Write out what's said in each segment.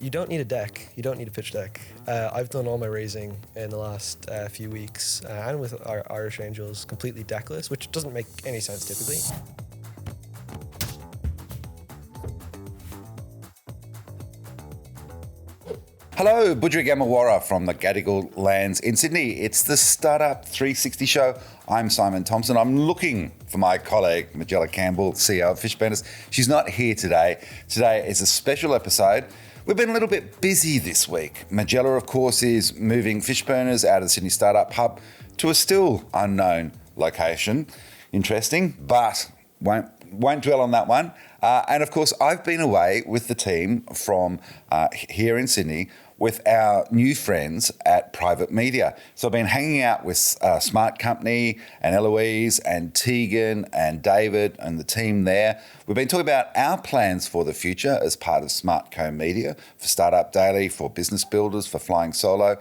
you don't need a deck. You don't need a pitch deck. I've done all my raising in the last few weeks, and with our Irish Angels, completely deckless, which doesn't make any sense typically. Hello, Budrig Amawara from the Gadigal lands in Sydney. It's the Startup 360 show. I'm Simon Thompson. I'm looking for my colleague, Majella Campbell, CEO of Fishburners. She's not here today. Today is a special episode. We've been a little bit busy this week. Majella, of course, is moving Fishburners out of the Sydney Startup Hub to a still unknown location. Interesting, but won't dwell on that one. And of course, I've been away with the team from here in Sydney with our new friends at Private Media. So I've been hanging out with Smart Company and Eloise and Tegan and David and the team there. We've been talking about our plans for the future as part of Smart Co Media, for Startup Daily, for business builders, for Flying Solo.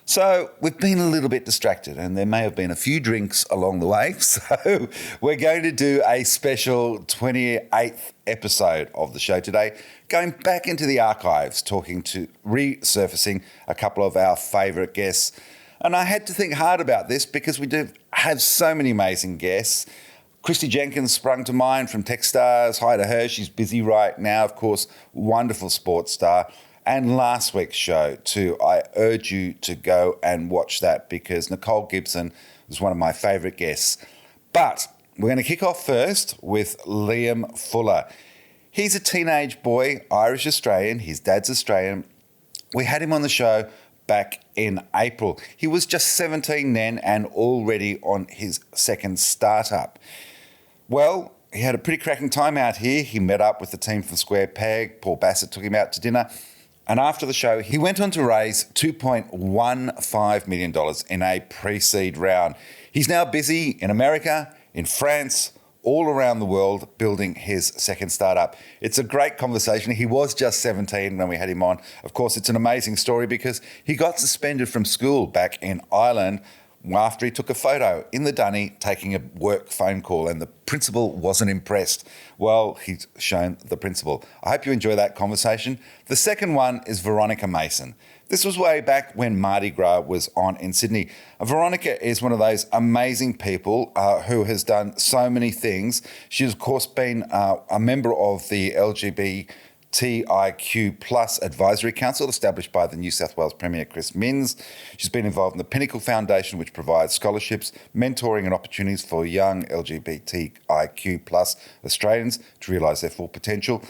So we've been a little bit distracted and there may have been a few drinks along the way. So we're going to do a special 28th episode of the show today, going back into the archives, resurfacing a couple of our favourite guests. And I had to think hard about this because we do have so many amazing guests. Christy Jenkins sprung to mind from Techstars. Hi to her. She's busy right now, of course, wonderful sports star. And last week's show too, I urge you to go and watch that because Nicole Gibson was one of my favourite guests. But we're going to kick off first with Liam Fuller. He's a teenage boy, Irish Australian. His dad's Australian. We had him on the show back in April. He was just 17 then and already on his second startup. Well, he had a pretty cracking time out here. He met up with the team from Square Peg. Paul Bassat took him out to dinner. And after the show, he went on to raise $2.15 million in a pre-seed round. He's now busy in America, in France, all around the world building his second startup. It's a great conversation. He was just 17 when we had him on. Of course, it's an amazing story because he got suspended from school back in Ireland after he took a photo in the dunny taking a work phone call and the principal wasn't impressed. Well, he's shown the principal. I hope you enjoy that conversation. The second one is Veronica Mason. This was way back when Mardi Gras was on in Sydney. Veronica is one of those amazing people who has done so many things. She's, of course, been a member of the LGBTIQ Plus Advisory Council established by the New South Wales Premier Chris Minns. She's been involved in the Pinnacle Foundation, which provides scholarships, mentoring and opportunities for young LGBTIQ Plus Australians to realise their full potential.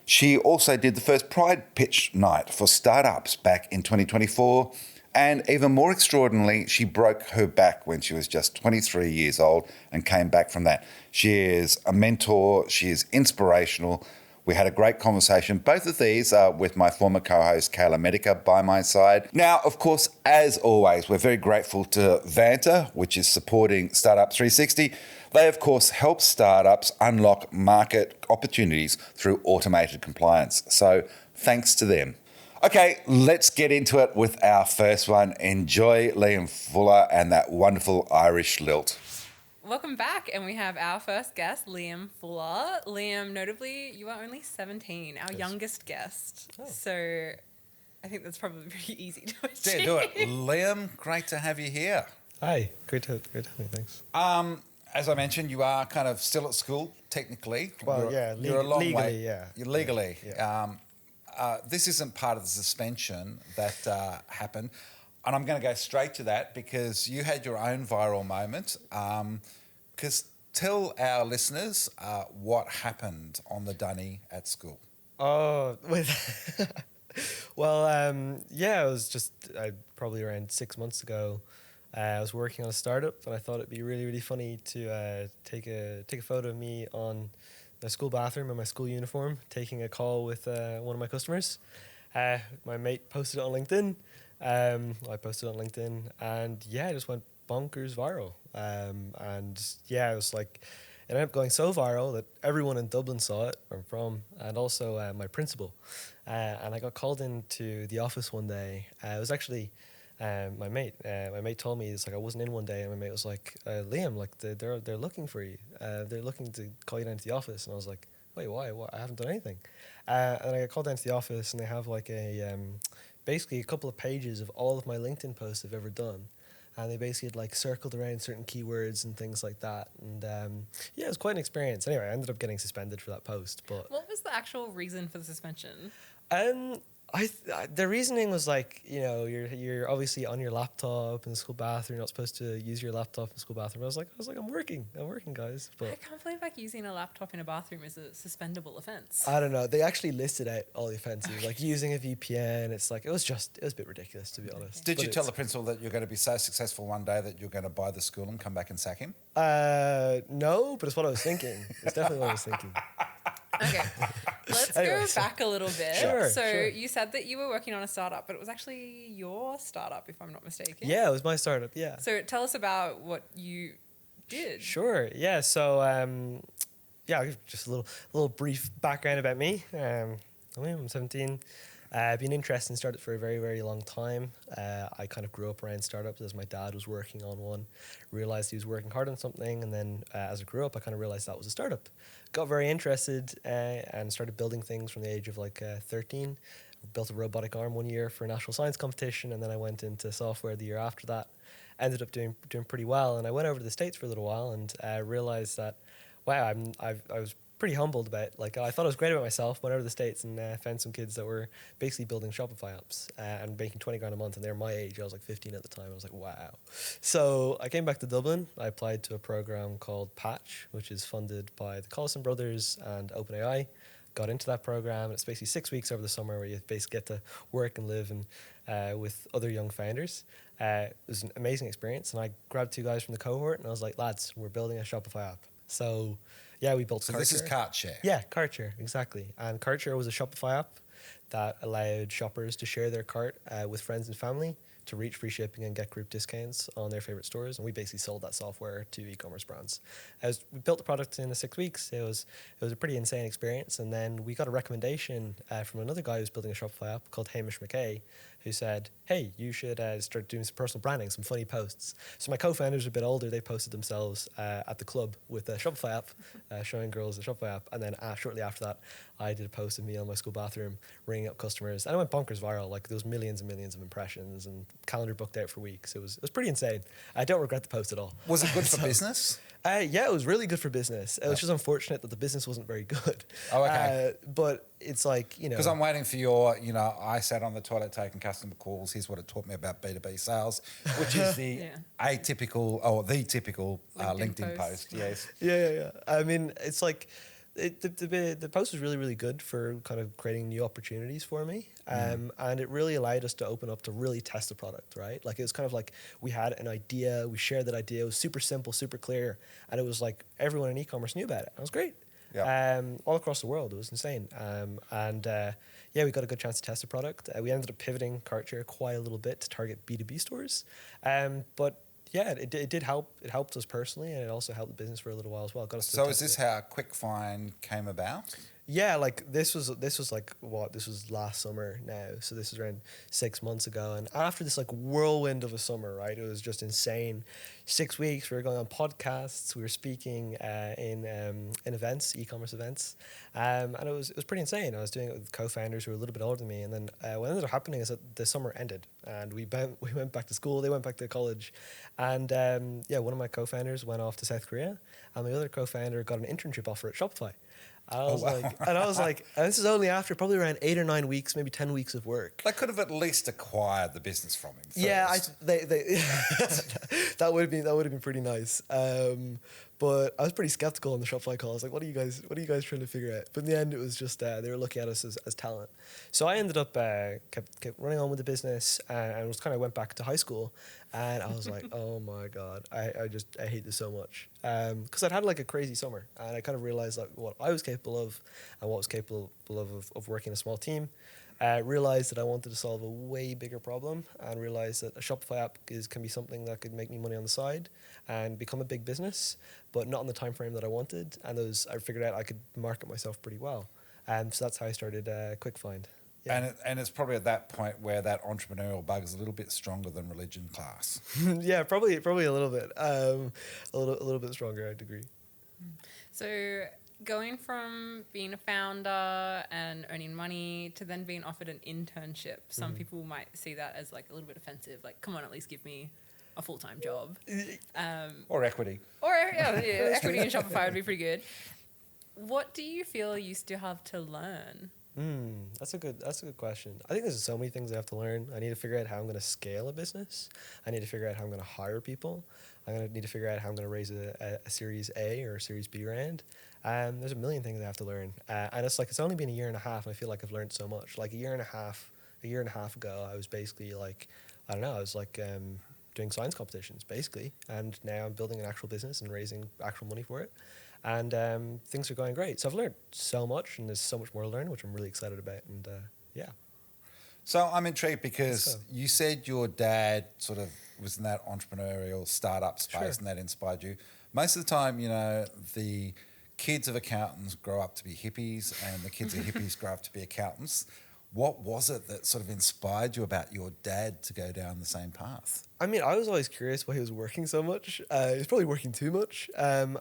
She also did the first Pride Pitch Night for startups back in 2024. And even more extraordinarily, she broke her back when she was just 23 years old and came back from that. She is a mentor. She is inspirational. We had a great conversation. Both of these are with my former co-host, Kayla Medica, by my side. Now, of course, as always, we're very grateful to Vanta, which is supporting Startup 360. They, of course, help startups unlock market opportunities through automated compliance. So thanks to them. Okay, let's get into it with our first one. Enjoy Liam Fuller and that wonderful Irish lilt. Welcome back, and we have our first guest, Liam Fuller. Liam, notably, you are only 17, our youngest guest. Oh. So I think that's probably very easy to achieve. Yeah, do it. Liam, great to have you here. Hi, great to have me, thanks. As I mentioned, you are kind of still at school, technically. Well, you're a long legally, way. yeah. You're legally. Yeah. This isn't part of the suspension that happened. And I'm going to go straight to that because you had your own viral moment. Because tell our listeners what happened on the dunny at school. Oh, well, it was just probably around 6 months ago. I was working on a startup, and I thought it'd be really, really funny to take a photo of me on the school bathroom in my school uniform, taking a call with one of my customers. My mate posted it on LinkedIn. I posted it on LinkedIn, and it just went bonkers viral. It was like, it ended up going so viral that everyone in Dublin saw it, where I'm from, and also my principal. And I got called into the office one day. It was actually my mate. My mate told me, it's like I wasn't in one day, and my mate was like, Liam, like they're looking for you. They're looking to call you down to the office. And I was like, wait, why? What? I haven't done anything. And I got called down to the office, and they have like basically a couple of pages of all of my LinkedIn posts I've ever done. And they basically had like circled around certain keywords and things like that. And yeah, it was quite an experience. Anyway, I ended up getting suspended for that post. But What was the actual reason for the suspension? The reasoning was like, you're obviously on your laptop in the school bathroom. You're not supposed to use your laptop in the school bathroom. I was like, I'm working, guys. I But can't believe like using a laptop in a bathroom is a suspendable offence. I don't know. They actually listed out all the offences, like using a VPN. It's like it was a bit ridiculous, to be honest. Did But you tell the principal that you're going to be so successful one day that you're going to buy the school and come back and sack him? No, but it's what I was thinking. It's definitely what I was thinking. Okay, let's Anyways. go back a little bit. Sure, So sure. you said that you were working on a startup, but it was actually your startup, if I'm not mistaken. Yeah, it was my startup. Yeah. So tell us about what you did. Sure. Yeah. So, yeah, I'll give just a little brief background about me. I'm 17. I've been interested in startups for a very, very long time. I kind of grew up around startups as my dad was working on one, realized he was working hard on something, and then as I grew up, I kind of realized that was a startup. Got very interested and started building things from the age of like 13. Built a robotic arm one year for a national science competition, and then I went into software the year after that. Ended up doing pretty well, and I went over to the States for a little while and realized that, wow, I was pretty humbled about, like, I thought I was great about myself. Went over to the States and found some kids that were basically building Shopify apps and making 20 grand a month, and they're my age. I was like 15 at the time. I was like, wow. So I came back to Dublin. I applied to a program called Patch, which is funded by the Collison brothers and OpenAI. Got into that program, and it's basically 6 weeks over the summer where you basically get to work and live and with other young founders. It was an amazing experience, and I grabbed 2 guys from the cohort, and I was like, lads, we're building a Shopify app. So yeah, we built So this is Cartshare. cart share. Yeah, Cartshare, exactly. And Cartshare was a Shopify app that allowed shoppers to share their cart with friends and family to reach free shipping and get group discounts on their favorite stores. And we basically sold that software to e-commerce brands. As we built the product in the 6 weeks, it was a pretty insane experience. And then we got a recommendation from another guy who's building a Shopify app called Hamish McKay, who said, hey, you should start doing some personal branding, some funny posts. So my co-founders are a bit older. They posted themselves at the club with a Shopify app, showing girls the Shopify app. And then shortly after that, I did a post of me on my school bathroom, ringing up customers. And it went bonkers viral. Like, there was millions and millions of impressions and calendar booked out for weeks. It was pretty insane. I don't regret the post at all. Was it good for business? Yeah, it was really good for business. It was just unfortunate that the business wasn't very good. Oh, okay. But it's like, Because I'm waiting for your, I sat on the toilet taking customer calls. Here's what it taught me about B2B sales, which is the atypical or the typical LinkedIn post. Yes. Yeah. I mean, it's like the post was really, really good for kind of creating new opportunities for me. And it really allowed us to open up to really test the product, right? Like, it was kind of like we had an idea, we shared that idea. It was super simple, super clear. And it was like everyone in e-commerce knew about it. It was great. Yeah. All across the world. It was insane. Yeah, we got a good chance to test the product. We ended up pivoting Cartshare quite a little bit to target B2B stores. But yeah, it did help. It helped us personally, and it also helped the business for a little while as well. Got us to So test is this it. how QuickFind came about? Yeah, like this was like this was last summer now. So this was around 6 months ago, and after this like whirlwind of a summer, right? It was just insane. 6 weeks, we were going on podcasts, we were speaking in events, e-commerce events, and it was pretty insane. I was doing it with co-founders who were a little bit older than me, and then what ended up happening is that the summer ended, and we went back to school. They went back to college, and one of my co-founders went off to South Korea, and the other co-founder got an internship offer at Shopify. I was like, and this is only after probably around 8 or 9 weeks, maybe 10 weeks of work. They could have at least acquired the business from him first. Yeah, they that would have been pretty nice. But I was pretty skeptical on the Shopify call. I was like, what are you guys trying to figure out? But in the end, it was just they were looking at us as talent. So I ended up kept running on with the business and was kind of went back to high school. And I was like, oh my God, I hate this so much. Because I'd had like a crazy summer, and I kind of realized like what I was capable of and what was capable of working in a small team. Realized that I wanted to solve a way bigger problem, and realized that a Shopify app can be something that could make me money on the side and become a big business, but not in the time frame that I wanted. And I figured out I could market myself pretty well. So that's how I started QuickFind. Yeah. And it's probably at that point where that entrepreneurial bug is a little bit stronger than religion class. Yeah, probably a little bit, a little bit stronger. I'd agree. So going from being a founder and earning money to then being offered an internship, some people might see that as like a little bit offensive. Like, come on, at least give me a full-time job. Or equity. Or equity in Shopify would be pretty good. What do you feel you still have to learn? That's a good question. I think there's so many things I have to learn. I need to figure out how I'm going to scale a business. I need to figure out how I'm going to hire people. I'm going to need to figure out how I'm going to raise a Series A or a Series B round. There's a million things I have to learn. And it's only been a year and a half, and I feel like I've learned so much. Like a year and a half ago, I was basically like, I don't know, I was like doing science competitions, basically. And now I'm building an actual business and raising actual money for it. And things are going great. So I've learned so much, and there's so much more to learn, which I'm really excited about. And yeah. So I'm intrigued because you said your dad sort of was in that entrepreneurial startup space and that inspired you. Most of the time, you know, the kids of accountants grow up to be hippies and the kids of hippies grow up to be accountants. What was it that sort of inspired you about your dad to go down the same path? I mean, I was always curious why he was working so much. He was probably working too much. And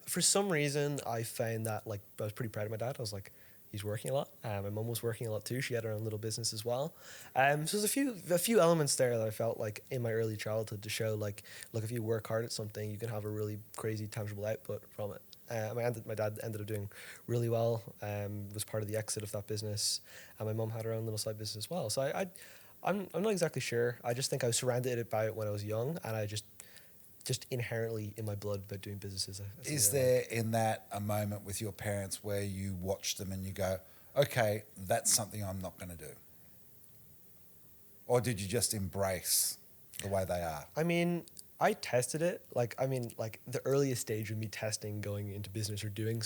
for some reason, I found that, like, I was pretty proud of my dad. I was like, he's working a lot. My mum was working a lot too. She had her own little business as well. So there's a few elements there that I felt like in my early childhood to show, like, look, if you work hard at something, you can have a really crazy tangible output from it. My dad ended up doing really well, was part of the exit of that business, and my mum had her own little side business as well. So I'm not exactly sure. I just think I was surrounded by it when I was young, and I just inherently in my blood about doing businesses. Is there in that a moment with your parents where you watch them and you go, okay, that's something I'm not going to do? Or did you just embrace the way they are? I mean, I tested it. Like the earliest stage of me testing going into business or doing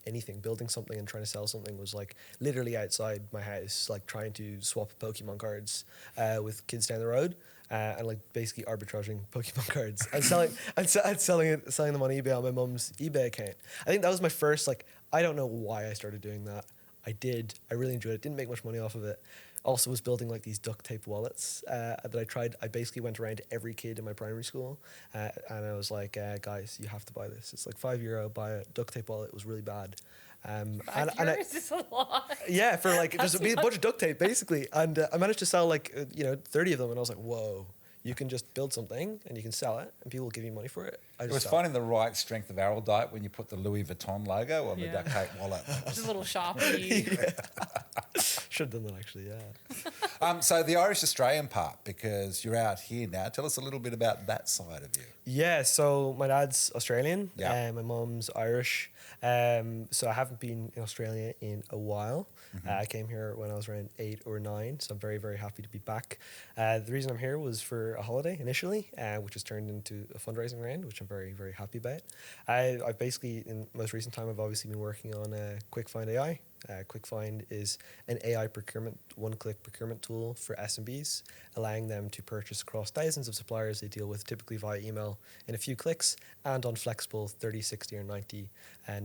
anything, building something and trying to sell something was like literally outside my house, like trying to swap Pokemon cards with kids down the road. And like basically arbitraging Pokemon cards and selling them on eBay on my mum's eBay account. I think that was my first, like, I don't know why I started doing that. I did. I really enjoyed it. Didn't make much money off of it. Also was building like these duct tape wallets that I tried. I basically went around to every kid in my primary school and I was like, guys, you have to buy this. It's like €5. Buy a duct tape wallet. It was really bad. €5 is a lot. Yeah, for like there's a bunch of duct tape basically, and I managed to sell 30 of them, and I was like, whoa, you can just build something and you can sell it, and people will give you money for it. It was finding the right strength of araldite when you put the Louis Vuitton logo on the duct tape wallet. Just a little Sharpie. Should have done that actually, yeah. So the Irish-Australian part, because you're out here now, tell us a little bit about that side of you. Yeah, so my dad's Australian, Yeah. my mum's Irish. So I haven't been in Australia in a while. I came here when I was around 8 or 9, so I'm very, very happy to be back. The reason I'm here was for a holiday initially, which has turned into a fundraising round, which I'm very, very happy about. I've basically, in most recent time, I've obviously been working on QuickFind AI. QuickFind is an AI procurement, one-click procurement tool for SMBs, allowing them to purchase across thousands of suppliers they deal with, typically via email, in a few clicks and on flexible 30, 60, or 90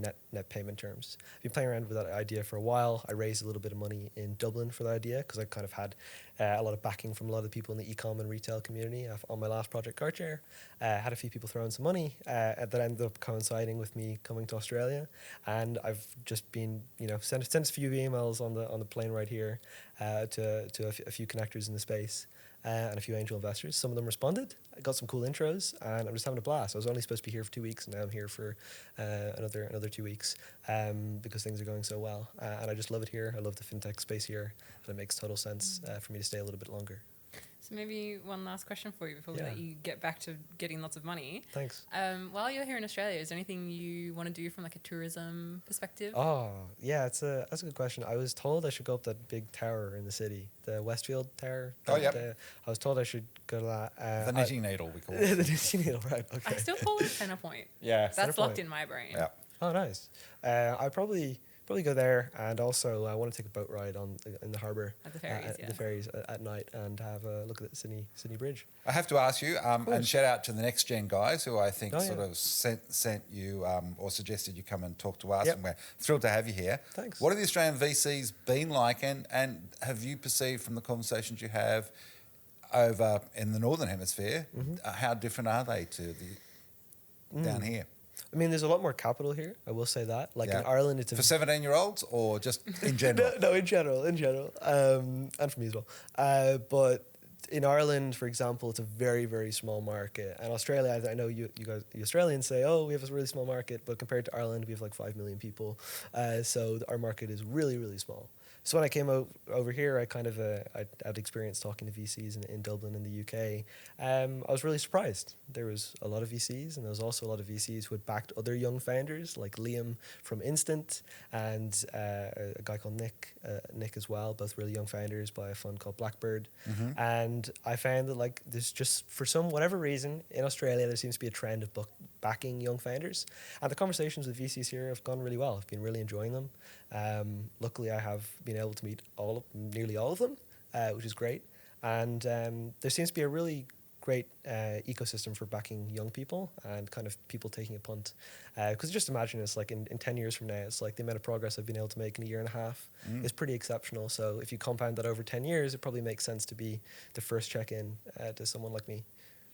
net payment terms. I've been playing around with that idea for a while. I raised a little bit of money in Dublin for that idea because I kind of had a lot of backing from a lot of the people in the e-com and retail community on my last project, Cartier. Had a few people throwing some money that ended up coinciding with me coming to Australia, and I've just been, sent a few emails on the plane right here to a few connectors in the space and a few angel investors. Some of them responded. I got some cool intros, and I'm just having a blast. I was only supposed to be here for 2 weeks, and now I'm here for another 2 weeks because things are going so well. And I just love it here. I love the fintech space here, and it makes total sense for me to stay a little bit longer. So maybe one last question for you before we let you get back to getting lots of money. Thanks. While you're here in Australia, is there anything you want to do from like a tourism perspective? Oh, yeah, that's a good question. I was told I should go up that big tower in the city, the Westfield Tower. I was told I should go to that. The knitting needle, we call it. The knitting needle, right? Okay. I still call it Centrepoint. Yeah. That's locked in my brain. Yeah. Oh, nice. I probably go there, and also I want to take a boat ride in the harbour At the ferries, the ferries at night, and have a look at the Sydney Bridge. I have to ask you, and shout out to the Next Gen guys who I think sort of sent you or suggested you come and talk to us, Yep. and we're thrilled to have you here. Thanks. What have the Australian VCs been like, and have you perceived from the conversations you have over in the Northern Hemisphere, how different are they to the down here? I mean, there's a lot more capital here. I will say that. Like Yeah. in Ireland, it's For 17-year-olds or just in general? no, in general, and for me as well. But in Ireland, for example, it's a very, very small market. And Australia, I know you guys, the Australians say, oh, we have a really small market, but compared to Ireland, we have like 5 million people. So our market is really, really small. So when I came over here, I kind of I had experience talking to VCs in Dublin in the UK. I was really surprised. There was a lot of VCs, and there was also a lot of VCs who had backed other young founders like Liam from Instant and a guy called Nick as well, both really young founders by a fund called Blackbird. And I found that like there's just for some whatever reason in Australia there seems to be a trend of backing young founders, and the conversations with VCs here have gone really well. I've been really enjoying them. Luckily, I have been able to meet nearly all of them, which is great. And there seems to be a really great ecosystem for backing young people and kind of people taking a punt. Because just imagine it's like in 10 years from now, it's like the amount of progress I've been able to make in a year and a half is pretty exceptional. So if you compound that over 10 years, it probably makes sense to be the first check-in to someone like me.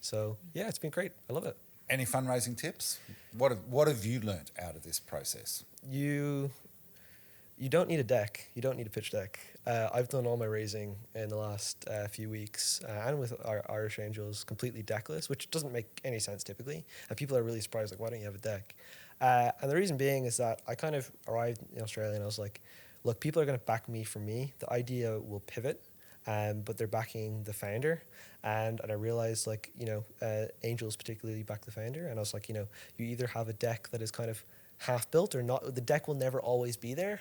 So yeah, it's been great. I love it. Any fundraising tips? What have you learnt out of this process? You don't need a deck. You don't need a pitch deck. I've done all my raising in the last few weeks and with our Irish Angels completely deckless, which doesn't make any sense typically. And people are really surprised, like, why don't you have a deck? And the reason being is that I kind of arrived in Australia and I was like, look, people are going to back me for me. The idea will pivot, but they're backing the founder. And I realized, like, angels particularly back the founder. And I was like, you either have a deck that is kind of half built or not. The deck will never always be there.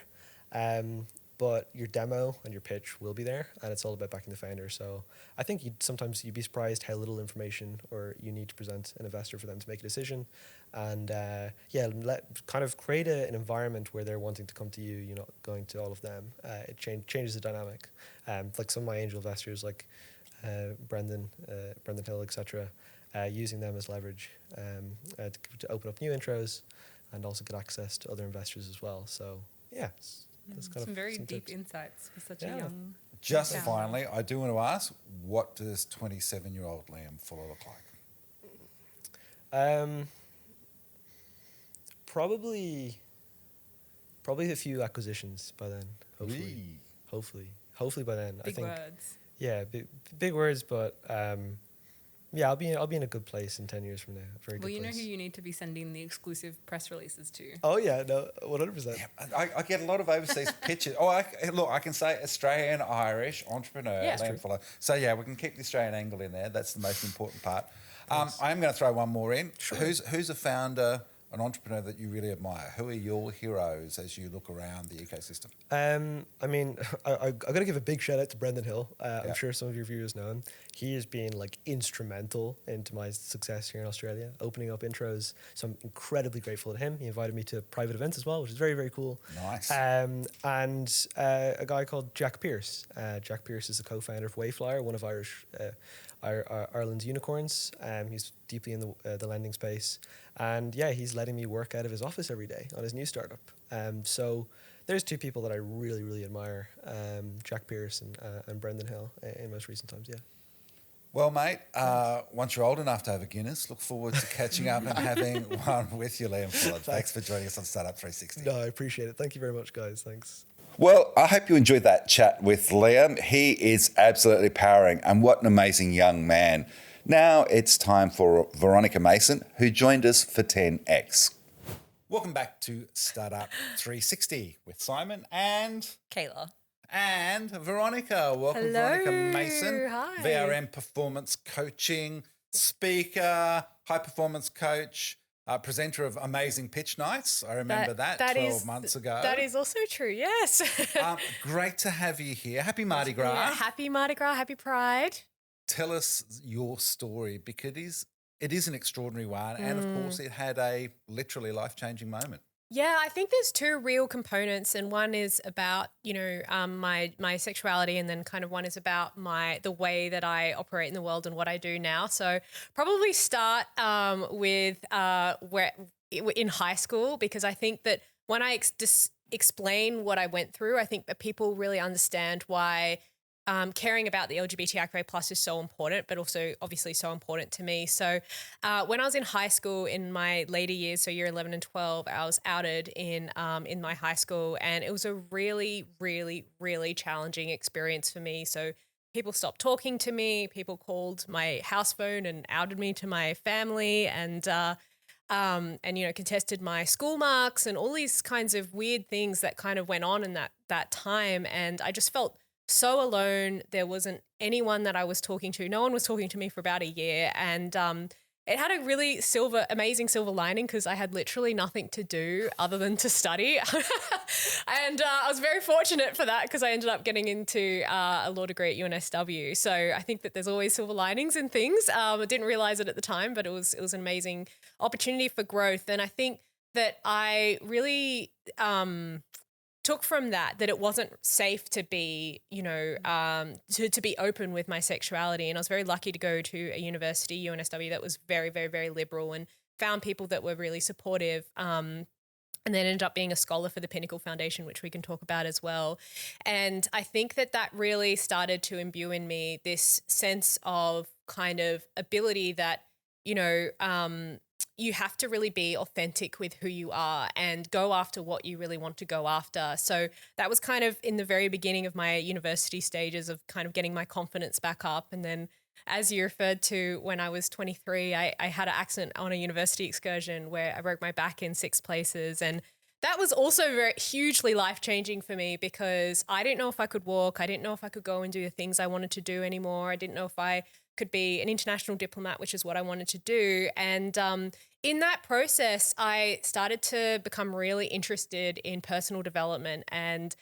But your demo and your pitch will be there, and it's all about backing the founder. So I think sometimes you'd be surprised how little information or you need to present an investor for them to make a decision. And kind of create an environment where they're wanting to come to you, you're not going to all of them. It changes the dynamic. Like some of my angel investors, like Brendan Hill, etc., using them as leverage to open up new intros and also get access to other investors as well. So yeah. That's kind some of very some deep tips. insights for such a young. Just founder. finally, I do want to ask, what does 27-year-old Liam Fuller look like? Probably a few acquisitions by then. Hopefully by then. Big I think. words. Yeah, big words, but yeah, I'll be in a good place in 10 years from now. Very good Well, you know place. who you need to be sending the exclusive press releases to. Oh yeah, no, 100%. Yeah, I get a lot of overseas pitches. Oh, I can say Australian, Irish, entrepreneur, Yeah. Liam Fuller. So yeah, we can keep the Australian angle in there. That's the most important part. I am going to throw one more in. Sure. Who's a founder, an entrepreneur that you really admire? Who are your heroes as you look around the ecosystem? I mean, I got to give a big shout out to Brendan Hill. I'm sure some of your viewers know him. He has been like instrumental into my success here in Australia, opening up intros. So I'm incredibly grateful to him. He invited me to private events as well, which is very, very cool. Nice. And a guy called Jack Pierce. Jack Pierce is the co-founder of Wayflyer, one of Ireland's unicorns. He's deeply in the lending space. And yeah, he's letting me work out of his office every day on his new startup. So there's two people that I really, really admire, Jack Pierce and Brendan Hill in most recent times, yeah. Well, mate, once you're old enough to have a Guinness, look forward to catching up and having one with you, Liam Fuller. Thanks for joining us on Startup 360. No, I appreciate it. Thank you very much, guys. Thanks. Well, I hope you enjoyed that chat with Liam. He is absolutely powering, and what an amazing young man. Now it's time for Veronica Mason, who joined us for 10X. Welcome back to Startup 360 with Simon and Kayla. Veronica. Welcome, Hello. Veronica Mason, Hi. VRM performance coaching speaker, high performance coach, presenter of Amazing Pitch Nights. I remember that 12 months ago. That is also true, yes. Great to have you here. Happy Mardi Gras. Yeah, happy Mardi Gras, happy Pride. Tell us your story, because it is an extraordinary one, and of course it had a literally life-changing moment. Yeah, I think there's two real components, and one is about my sexuality, and then kind of one is about the way that I operate in the world and what I do now. So probably start with where in high school, because I think that when I explain what I went through, I think that people really understand why caring about the LGBTIQA plus is so important, but also obviously so important to me. So when I was in high school in my later years, so year 11 and 12, I was outed in my high school, and it was a really, really, really challenging experience for me. So people stopped talking to me. People called my house phone and outed me to my family, and contested my school marks and all these kinds of weird things that kind of went on in that time. And I just felt so alone. There wasn't anyone that I was talking to. No one was talking to me for about a year. And it had a really amazing silver lining because I had literally nothing to do other than to study. And I was very fortunate for that because I ended up getting into a law degree at UNSW. So I think that there's always silver linings in things. I didn't realize it at the time, but it was an amazing opportunity for growth. And I think that I really took from that it wasn't safe to be, to be open with my sexuality. And I was very lucky to go to a university, UNSW, that was very, very, very liberal, and found people that were really supportive. And then ended up being a scholar for the Pinnacle Foundation, which we can talk about as well. And I think that really started to imbue in me this sense of kind of ability that, you have to really be authentic with who you are and go after what you really want to go after. So that was kind of in the very beginning of my university stages of kind of getting my confidence back up. And then, as you referred to, when I was 23, I had an accident on a university excursion where I broke my back in 6 places. And that was also very hugely life-changing for me because I didn't know if I could walk. I didn't know if I could go and do the things I wanted to do anymore. I didn't know if I could be an international diplomat, which is what I wanted to do. And in that process, I started to become really interested in personal development and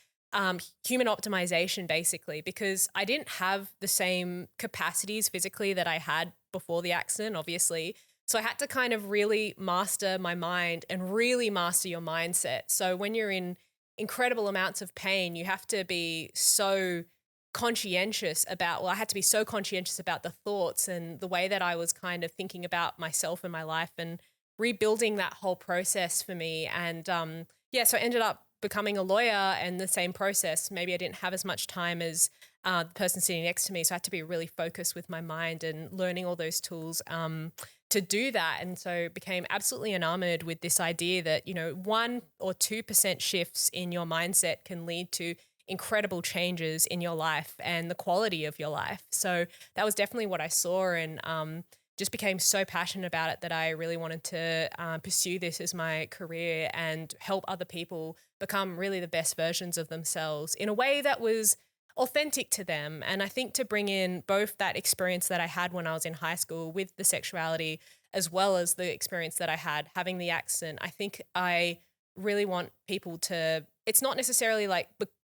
human optimization, basically, because I didn't have the same capacities physically that I had before the accident, obviously. So I had to kind of really master my mind and really master your mindset. So when you're in incredible amounts of pain, you have to be so conscientious about, I had to be so conscientious about the thoughts and the way that I was kind of thinking about myself and my life and rebuilding that whole process for me. And so I ended up becoming a lawyer, and the same process. Maybe I didn't have as much time as the person sitting next to me. So I had to be really focused with my mind and learning all those tools to do that. And so became absolutely enamored with this idea that, 1 or 2% shifts in your mindset can lead to incredible changes in your life and the quality of your life. So that was definitely what I saw, and just became so passionate about it that I really wanted to pursue this as my career and help other people become really the best versions of themselves in a way that was authentic to them. And I think to bring in both that experience that I had when I was in high school with the sexuality, as well as the experience that I had having the accident, I think I really want people to, it's not necessarily like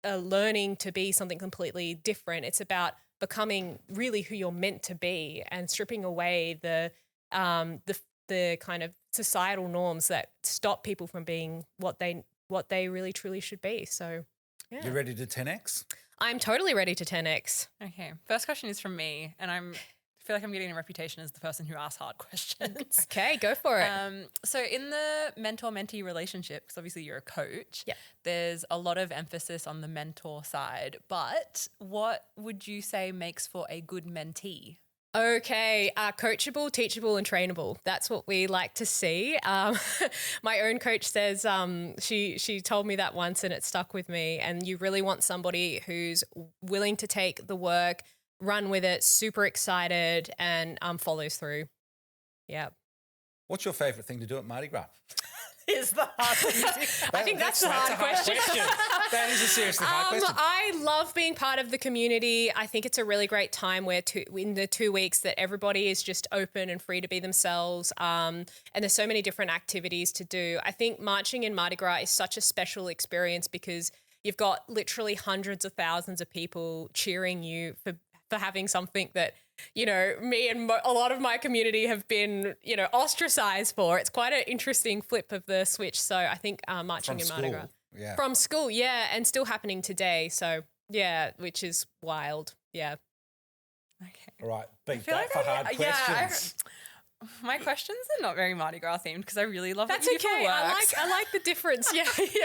learning to be something completely different. It's about becoming really who you're meant to be and stripping away the kind of societal norms that stop people from being what they really truly should be. So, yeah. You ready to 10x? I'm totally ready to 10x. Okay. First question is from me, and I feel like I'm getting a reputation as the person who asks hard questions. Okay, go for it. So in the mentor-mentee relationship, because obviously you're a coach, Yeah. there's a lot of emphasis on the mentor side, but what would you say makes for a good mentee? Okay, coachable, teachable, and trainable. That's what we like to see. My own coach says she told me that once, and it stuck with me. And you really want somebody who's willing to take the work, run with it, super excited, and follows through. Yeah. What's your favourite thing to do at Mardi Gras? Is the hard I think that's a hard question. That is a seriously hard question. I love being part of the community. I think it's a really great time where in the 2 weeks that everybody is just open and free to be themselves. And there's so many different activities to do. I think marching in Mardi Gras is such a special experience because you've got literally hundreds of thousands of people cheering you for having something that, me and a lot of my community have been, ostracized for. It's quite an interesting flip of the switch. So I think marching in Mardi Gras. Yeah. From school, yeah, and still happening today. So, yeah, which is wild. Yeah. Okay. All right, beat feel that like for hard questions. My questions are not very Mardi Gras themed because I really love That's what you do for okay. work. I like the difference. Yeah,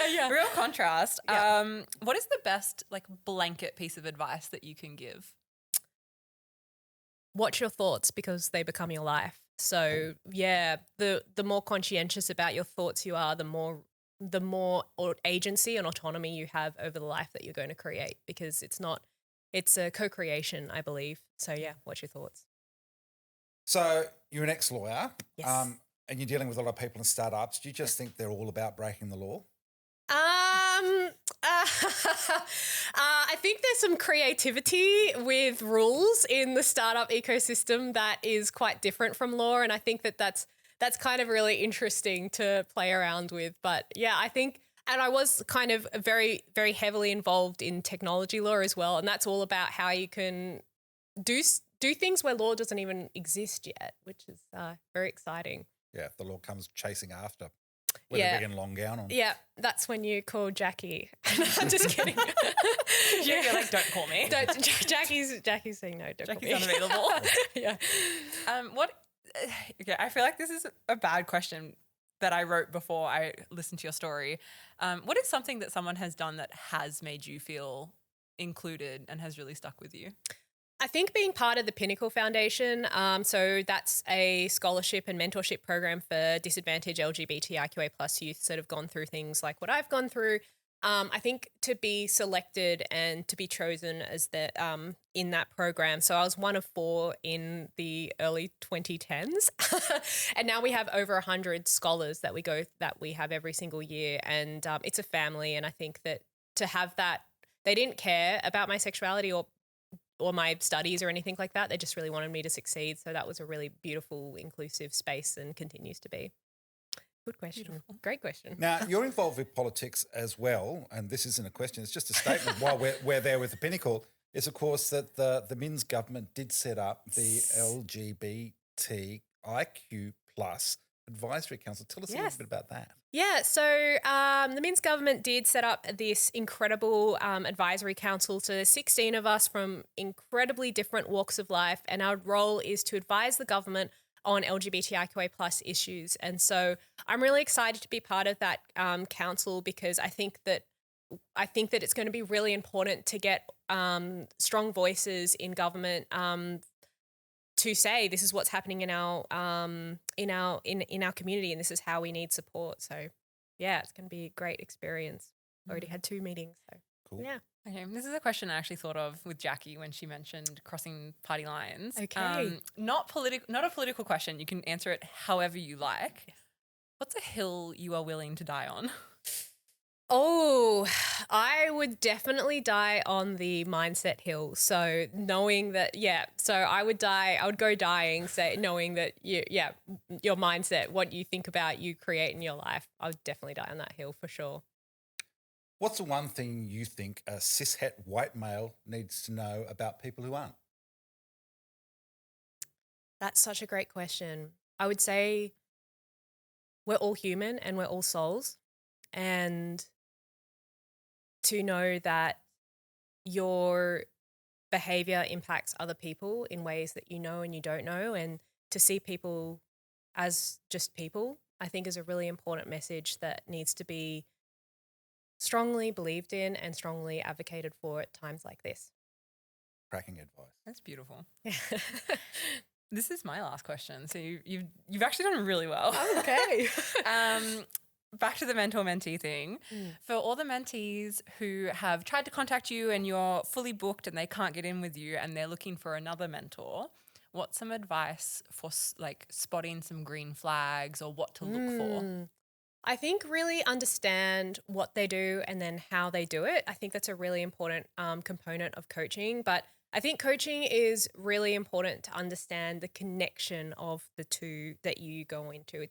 yeah. Real contrast. Yeah. What is the best like blanket piece of advice that you can give? Watch your thoughts because they become your life. So yeah, the more conscientious about your thoughts you are, the more agency and autonomy you have over the life that you're going to create, because it's a co-creation, I believe. So yeah, watch your thoughts. So you're an ex-lawyer, Yes. and you're dealing with a lot of people in startups. Do you just think they're all about breaking the law? I think there's some creativity with rules in the startup ecosystem that is quite different from law, and I think that's kind of really interesting to play around with. But yeah, I think, and I was kind of very, very heavily involved in technology law as well, and that's all about how you can do things where law doesn't even exist yet, which is very exciting. Yeah, the law comes chasing after with a big and long gown on. Yeah, that's when you call Jackie. I'm just kidding. You're like, don't call me. Jackie's saying no, don't call me. Jackie's unavailable. Yeah. Okay, I feel like this is a bad question that I wrote before I listened to your story. What is something that someone has done that has made you feel included and has really stuck with you? I think being part of the Pinnacle Foundation, so that's a scholarship and mentorship program for disadvantaged LGBTIQA plus youth that have gone through things like what I've gone through. I think to be selected and to be chosen as in that program. So I was one of 4 in the early 2010s, and now we have over 100 scholars that we have every single year, and it's a family. And I think that to have that, they didn't care about my sexuality or my studies or anything like that. They just really wanted me to succeed. So that was a really beautiful, inclusive space and continues to be. Good question. Beautiful. Great question. Now, you're involved with politics as well, and this isn't a question, it's just a statement while we're there with the Pinnacle, is of course that the Min's government did set up the LGBTIQ plus Advisory Council. Tell us a little bit about that. Yeah, so the Min's government did set up this incredible advisory council. So there's 16 of us from incredibly different walks of life, and our role is to advise the government on LGBTIQA plus issues. And so I'm really excited to be part of that council, because I think that it's going to be really important to get strong voices in government to say this is what's happening in our community, and this is how we need support. So yeah, it's going to be a great experience. Already had 2 meetings. So Cool. yeah. Okay, this is a question I actually thought of with Jackie when she mentioned crossing party lines. Okay. Not a political question. You can answer it however you like. What's a hill you are willing to die on? Oh, I would definitely die on the mindset hill. So knowing that, so I would go dying, knowing that your mindset, what you think about, you create in your life. I would definitely die on that hill for sure. What's the one thing you think a cishet white male needs to know about people who aren't? That's such a great question. I would say we're all human and we're all souls, and to know that your behavior impacts other people in ways that you know and you don't know, and to see people as just people, I think is a really important message that needs to be strongly believed in and strongly advocated for at times like this. Cracking advice. That's beautiful. Yeah. This is my last question. So you've actually done really well. Okay. Back to the mentor-mentee thing. For all the mentees who have tried to contact you and you're fully booked and they can't get in with you and they're looking for another mentor, what's some advice for like spotting some green flags or what to look for? I think really understand what they do and then how they do it. I think that's a really important component of coaching. But I think coaching is really important to understand the connection of the two that you go into.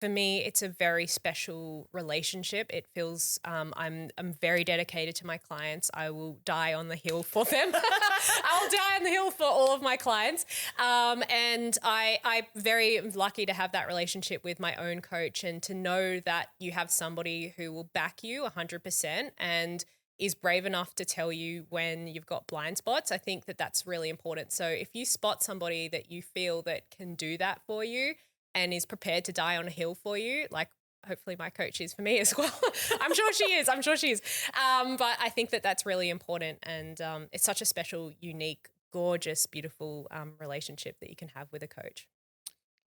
For me, it's a very special relationship. It feels I'm very dedicated to my clients. I will die on the hill for them. I'll die on the hill for all of my clients. And I'm very lucky to have that relationship with my own coach and to know that you have somebody who will back you 100% and is brave enough to tell you when you've got blind spots. I think that that's really important. So if you spot somebody that you feel that can do that for you and is prepared to die on a hill for you, like hopefully my coach is for me as well. I'm sure she is. But I think that that's really important. And it's such a special, unique, gorgeous, beautiful relationship that you can have with a coach.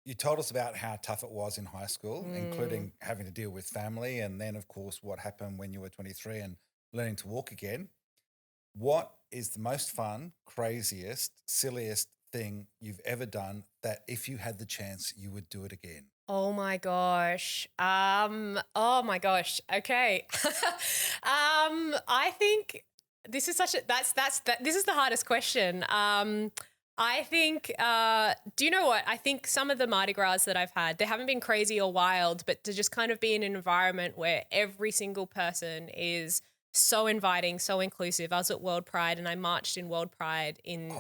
You told us about how tough it was in high school, including having to deal with family, and then, of course, what happened when you were 23 and learning to walk again. What is the most fun, craziest, silliest thing you've ever done that if you had the chance, you would do it again? Oh my gosh. Okay. I think this is this is the hardest question. I think, do you know what? I think some of the Mardi Gras that I've had, they haven't been crazy or wild, but to just kind of be in an environment where every single person is so inviting, so inclusive. I was at World Pride and I marched in World Pride and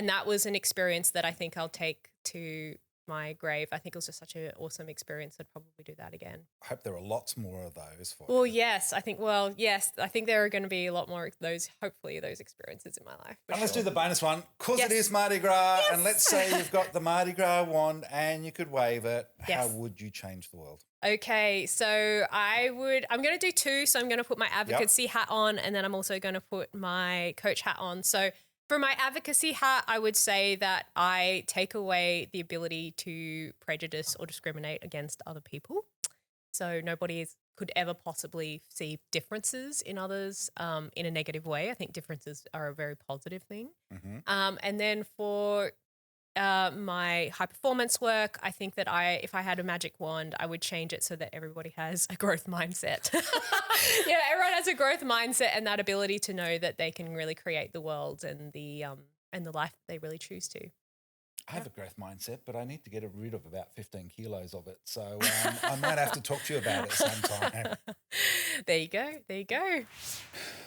that was an experience that I think I'll take to my grave. I think it was just such an awesome experience. I'd probably do that again. I hope there are lots more of those for Well, you. yes. I think there are going to be a lot more of those, hopefully those experiences in my life. And let's do the bonus one. Because Yes. it is Mardi Gras, Yes. and let's say you've got the Mardi Gras wand and you could wave it. Yes. How would you change the world? Okay, so I'm going to do two. So I'm going to put my advocacy hat on, and then I'm also going to put my coach hat on. So for my advocacy hat, I would say that I take away the ability to prejudice or discriminate against other people. So nobody could ever possibly see differences in others in a negative way. I think differences are a very positive thing. And then for my high performance work, I think that if I had a magic wand, I would change it so that everybody has a growth mindset. Everyone has a growth mindset and that ability to know that they can really create the world and the life that they really choose to. I have a growth mindset, but I need to get rid of about 15 kilos of it. So I might have to talk to you about it sometime. There you go.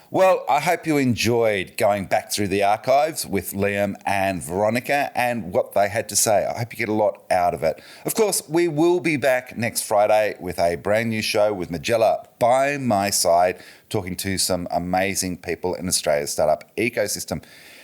Well, I hope you enjoyed going back through the archives with Liam and Veronica and what they had to say. I hope you get a lot out of it. Of course, we will be back next Friday with a brand new show with Majella by my side, talking to some amazing people in Australia's startup ecosystem.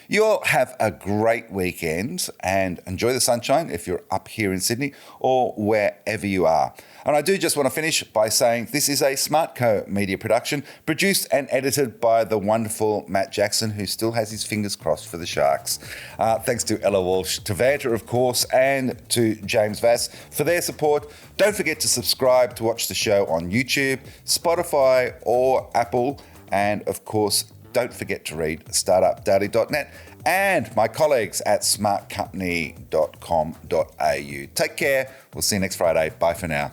You all have a great weekend and enjoy the sunshine if you're up here in Sydney or wherever you are. And I do just want to finish by saying this is a Smartco media production produced and edited by the wonderful Matt Jackson, who still has his fingers crossed for the Sharks. Thanks to Ella Walsh, to Vanta, of course, and to James Vass for their support. Don't forget to subscribe to watch the show on YouTube, Spotify or Apple. And of course, don't forget to read startupdaily.net and my colleagues at smartcompany.com.au. Take care. We'll see you next Friday. Bye for now.